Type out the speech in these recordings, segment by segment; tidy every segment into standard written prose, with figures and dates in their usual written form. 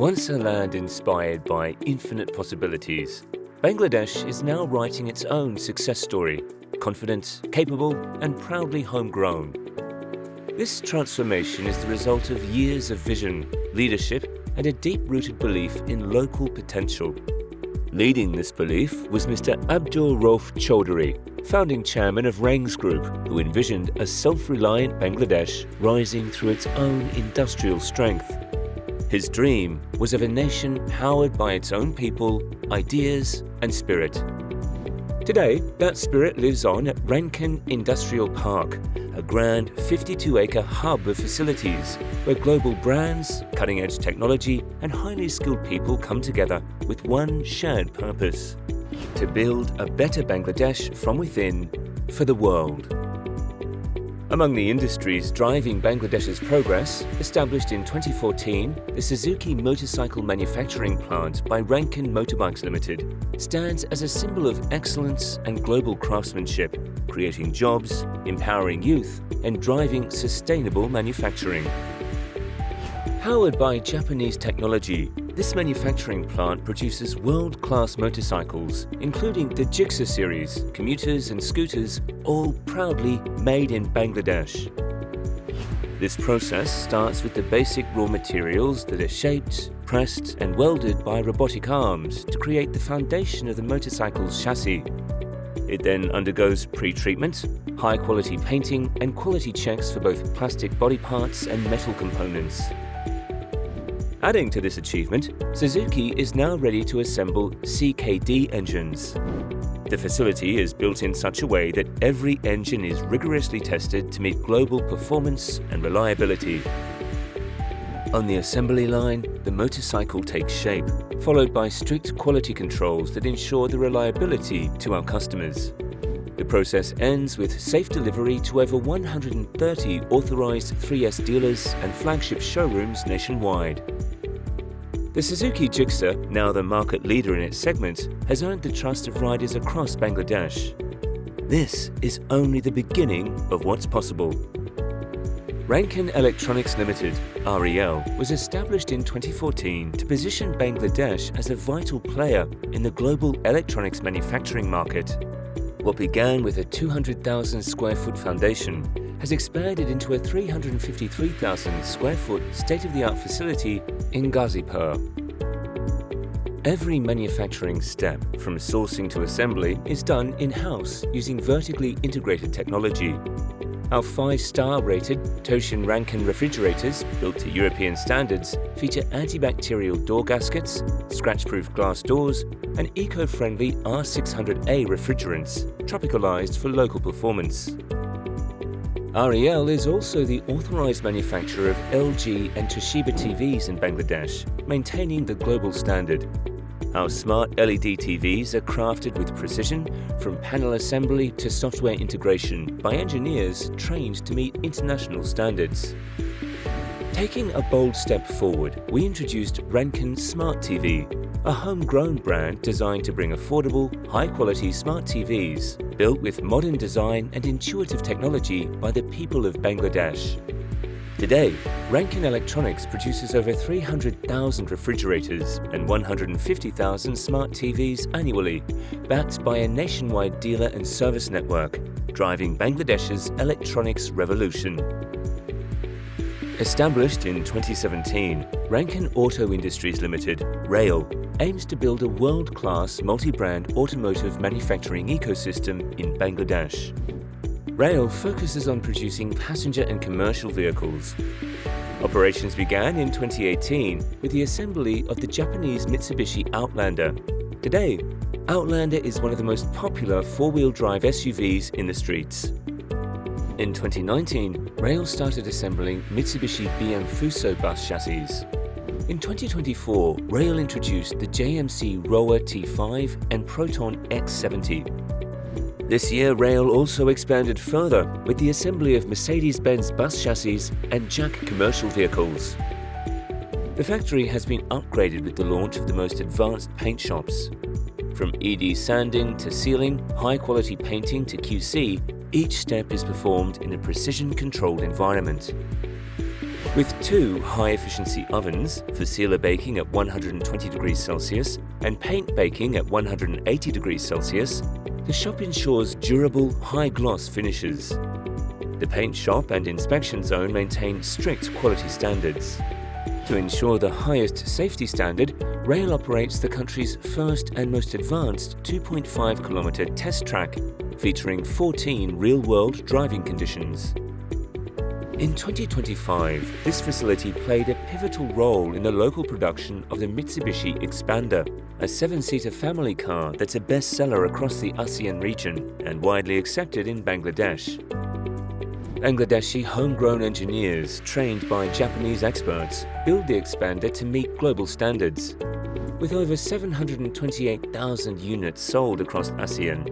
Once a land inspired by infinite possibilities, Bangladesh is now writing its own success story, confident, capable, and proudly homegrown. This transformation is the result of years of vision, leadership, and a deep-rooted belief in local potential. Leading this belief was Mr. Abdul Rauf Chaudhry, founding chairman of Rancon Group, who envisioned a self-reliant Bangladesh rising through its own industrial strength. His dream was of a nation powered by its own people, ideas, and spirit. Today, that spirit lives on at Rancon Industrial Park, a grand 52-acre hub of facilities where global brands, cutting-edge technology, and highly skilled people come together with one shared purpose: to build a better Bangladesh from within for the world. Among the industries driving Bangladesh's progress, established in 2014, the Suzuki motorcycle manufacturing plant by Rancon Motorbikes Limited stands as a symbol of excellence and global craftsmanship, creating jobs, empowering youth, and driving sustainable manufacturing. Powered by Japanese technology, this manufacturing plant produces world-class motorcycles, including the Gixxer series, commuters and scooters, all proudly made in Bangladesh. This process starts with the basic raw materials that are shaped, pressed, and welded by robotic arms to create the foundation of the motorcycle's chassis. It then undergoes pre-treatment, high-quality painting, and quality checks for both plastic body parts and metal components. Adding to this achievement, Suzuki is now ready to assemble CKD engines. The facility is built in such a way that every engine is rigorously tested to meet global performance and reliability. On the assembly line, the motorcycle takes shape, followed by strict quality controls that ensure the reliability to our customers. The process ends with safe delivery to over 130 authorized 3S dealers and flagship showrooms nationwide. The Suzuki Gixxer, now the market leader in its segment, has earned the trust of riders across Bangladesh. This is only the beginning of what's possible. Rancon Electronics Limited, REL, was established in 2014 to position Bangladesh as a vital player in the global electronics manufacturing market. What began with a 200,000 square foot foundation has expanded into a 353,000 square foot state-of-the-art facility in Ghazipur. Every manufacturing step, from sourcing to assembly, is done in-house using vertically integrated technology. Our 5-star rated Toshin Rancon refrigerators, built to European standards, feature antibacterial door gaskets, scratch-proof glass doors, and eco-friendly R600A refrigerants, tropicalized for local performance. REL is also the authorized manufacturer of LG and Toshiba TVs in Bangladesh, maintaining the global standard. Our smart LED TVs are crafted with precision, from panel assembly to software integration, by engineers trained to meet international standards. Taking a bold step forward, we introduced Rancon Smart TV, a homegrown brand designed to bring affordable, high-quality smart TVs, built with modern design and intuitive technology by the people of Bangladesh. Today, Rancon Electronics produces over 300,000 refrigerators and 150,000 smart TVs annually, backed by a nationwide dealer and service network, driving Bangladesh's electronics revolution. Established in 2017, Rancon Auto Industries Limited, RAIL, aims to build a world-class multi-brand automotive manufacturing ecosystem in Bangladesh. RAIL focuses on producing passenger and commercial vehicles. Operations began in 2018 with the assembly of the Japanese Mitsubishi Outlander. Today, Outlander is one of the most popular four-wheel drive SUVs in the streets. In 2019, RAIL started assembling Mitsubishi BM Fuso bus chassis. In 2024, RAIL introduced the JMC Rower T5 and Proton X70. This year, RAIL also expanded further with the assembly of Mercedes-Benz bus chassis and Jack commercial vehicles. The factory has been upgraded with the launch of the most advanced paint shops. From ED sanding to sealing, high-quality painting to QC, each step is performed in a precision-controlled environment. With 2 high-efficiency ovens for sealer baking at 120 degrees Celsius and paint baking at 180 degrees Celsius, the shop ensures durable, high-gloss finishes. The paint shop and inspection zone maintain strict quality standards. To ensure the highest safety standard, Rail operates the country's first and most advanced 2.5-kilometre test track, featuring 14 real-world driving conditions. In 2025, this facility played a pivotal role in the local production of the Mitsubishi Xpander, a 7-seater family car that's a bestseller across the ASEAN region and widely accepted in Bangladesh. Bangladeshi homegrown engineers, trained by Japanese experts, build the Xpander to meet global standards. With over 728,000 units sold across ASEAN,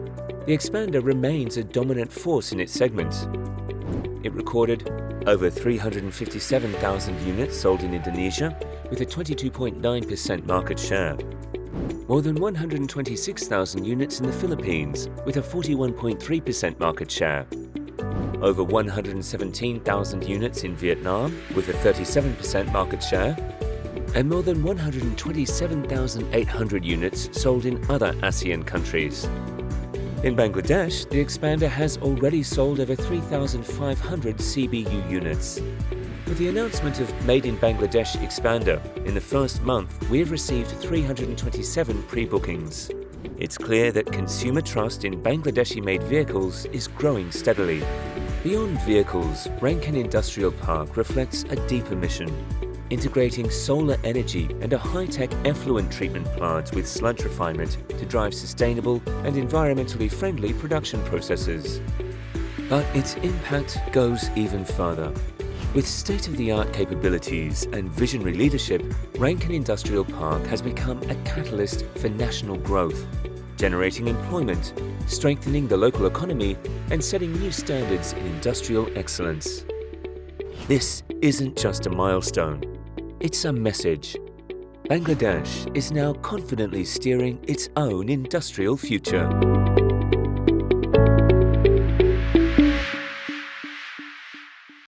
the Xpander remains a dominant force in its segment. It recorded over 357,000 units sold in Indonesia, with a 22.9% market share. More than 126,000 units in the Philippines, with a 41.3% market share. Over 117,000 units in Vietnam, with a 37% market share. And more than 127,800 units sold in other ASEAN countries. In Bangladesh, the Xpander has already sold over 3,500 CBU units. With the announcement of Made in Bangladesh Xpander, in the first month we have received 327 pre-bookings. It's clear that consumer trust in Bangladeshi-made vehicles is growing steadily. Beyond vehicles, Rancon Industrial Park reflects a deeper mission, integrating solar energy and a high-tech effluent treatment plant with sludge refinement to drive sustainable and environmentally friendly production processes. But its impact goes even further. With state-of-the-art capabilities and visionary leadership, Rancon Industrial Park has become a catalyst for national growth, generating employment, strengthening the local economy, and setting new standards in industrial excellence. This isn't just a milestone, it's a message. Bangladesh is now confidently steering its own industrial future.